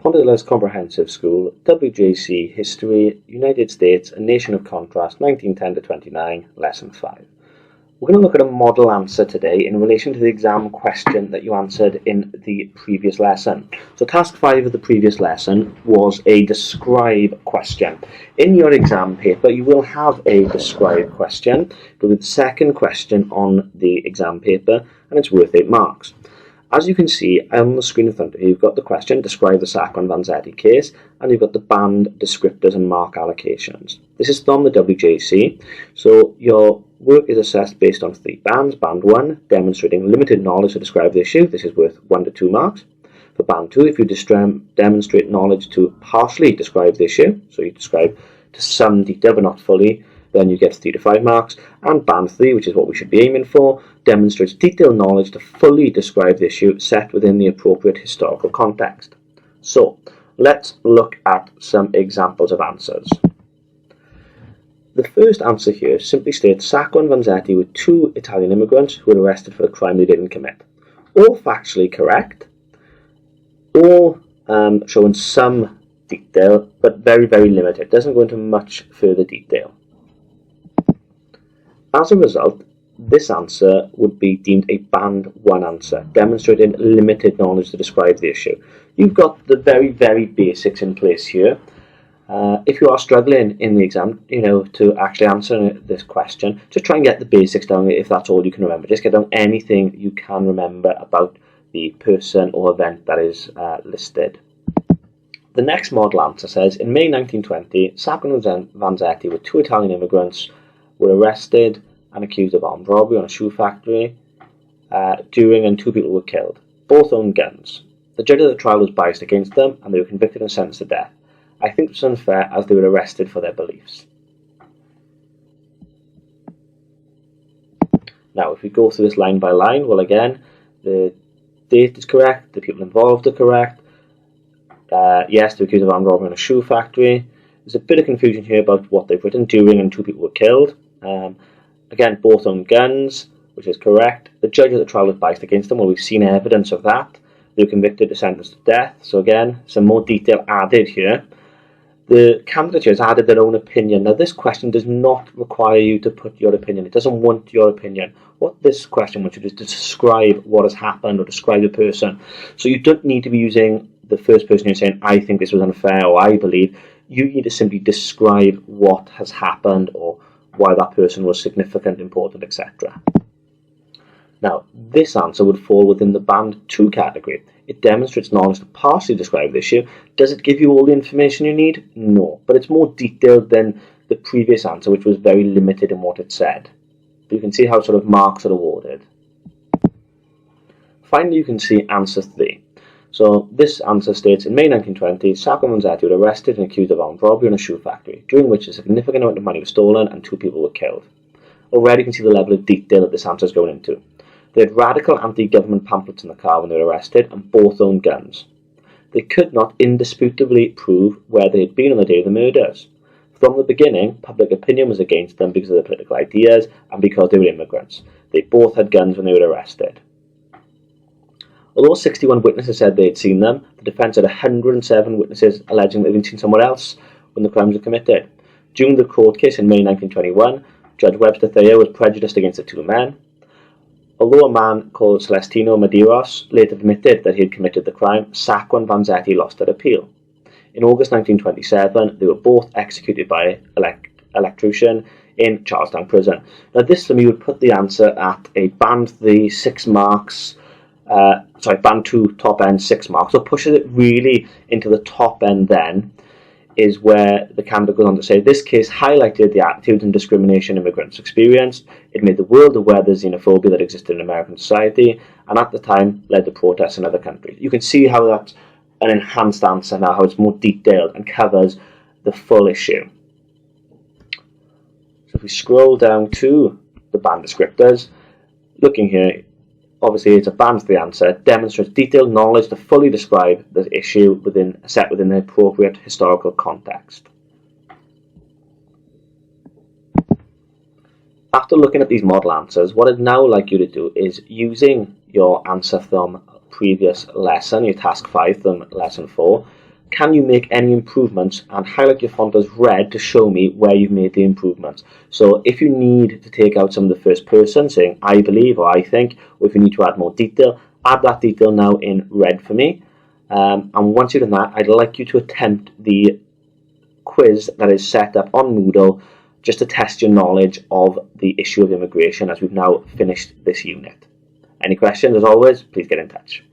Ponderless Comprehensive School, WJC History, United States, A Nation of Contrast, 1910 to 29, Lesson 5. We're going to look at a model answer today in relation to the exam question that you answered in the previous lesson. So task 5 of the previous lesson was a describe question. In your exam paper you will have a describe question. It will be the second question on the exam paper and it's worth 8 marks. As you can see on the screen in front of you, you've got the question, describe the Sacco-Vanzetti case, and you've got the band descriptors and mark allocations. This is from the WJC, so your work is assessed based on 3 bands. Band 1, demonstrating limited knowledge to describe the issue. This is worth 1 to 2 marks. For band 2, if you demonstrate knowledge to partially describe the issue, so you describe to some detail but not fully, then you get 3 to 5 marks. And band 3, which is what we should be aiming for, demonstrates detailed knowledge to fully describe the issue set within the appropriate historical context. So, let's look at some examples of answers. The first answer here simply states Sacco and Vanzetti were 2 Italian immigrants who were arrested for a crime they didn't commit. All factually correct, all showing some detail, but very, very limited. It doesn't go into much further detail. As a result, this answer would be deemed a band 1 answer, demonstrating limited knowledge to describe the issue. You've got the very, very basics in place here. If you are struggling in the exam, to actually answer this question, just try and get the basics down if that's all you can remember. Just get down anything you can remember about the person or event that is listed. The next model answer says, in May 1920, Sacco and Vanzetti were 2 Italian immigrants were arrested and accused of armed robbery on a shoe factory during and 2 people were killed. Both owned guns. The judge of the trial was biased against them and they were convicted and sentenced to death. I think it was unfair as they were arrested for their beliefs. Now if we go through this line by line, well again, the date is correct, the people involved are correct. Yes, they were accused of armed robbery on a shoe factory. There's a bit of confusion here about what they've written, during and 2 people were killed. Again, both owned guns, which is correct. The judge of the trial was biased against them. Well, we've seen evidence of that. They were convicted and sentenced to death. So again, some more detail added here. The candidates added their own opinion. Now, this question does not require you to put your opinion. It doesn't want your opinion. What this question wants you to do is to describe what has happened or describe the person. So you don't need to be using the first person who's saying, I think this was unfair or I believe. You need to simply describe what has happened or why that person was significant, important, etc. Now, this answer would fall within the band 2 category. It demonstrates knowledge to partially describe the issue. Does it give you all the information you need? No, but it's more detailed than the previous answer, which was very limited in what it said. But you can see how sort of marks are awarded. Finally, you can see answer 3. So this answer states, in May 1920, Sacco and Vanzetti were arrested and accused of armed robbery in a shoe factory, during which a significant amount of money was stolen and 2 people were killed. Already you can see the level of detail that this answer is going into. They had radical anti-government pamphlets in the car when they were arrested and both owned guns. They could not indisputably prove where they had been on the day of the murders. From the beginning, public opinion was against them because of their political ideas and because they were immigrants. They both had guns when they were arrested. Although 61 witnesses said they had seen them, the defence had 107 witnesses alleging that they'd seen somewhere else when the crimes were committed. During the court case in May 1921, Judge Webster Thayer was prejudiced against the 2 men. Although a man called Celestino Medeiros later admitted that he had committed the crime, Sacco and Vanzetti lost their appeal. In August 1927, they were both executed by electrocution in Charlestown Prison. Now this for me would put the answer at a band 3, 6 marks, band 2 top end 6 marks. So pushes it really into the top end then is where the candidate goes on to say, this case highlighted the attitudes and discrimination immigrants experienced. It made the world aware of the xenophobia that existed in American society and at the time led to protests in other countries. You can see how that's an enhanced answer now, how it's more detailed and covers the full issue. So if we scroll down to the band descriptors, looking here, obviously it's a band 3 answer, demonstrates detailed knowledge to fully describe the issue set within the appropriate historical context. After looking at these model answers, what I'd now like you to do is, using your answer from previous lesson, your task 5 from lesson 4, can you make any improvements, and highlight your font as red to show me where you've made the improvements. So if you need to take out some of the first person saying I believe or I think, or if you need to add more detail, add that detail now in red for me. And once you've done that, I'd like you to attempt the quiz that is set up on Moodle just to test your knowledge of the issue of immigration as we've now finished this unit. Any questions, as always, please get in touch.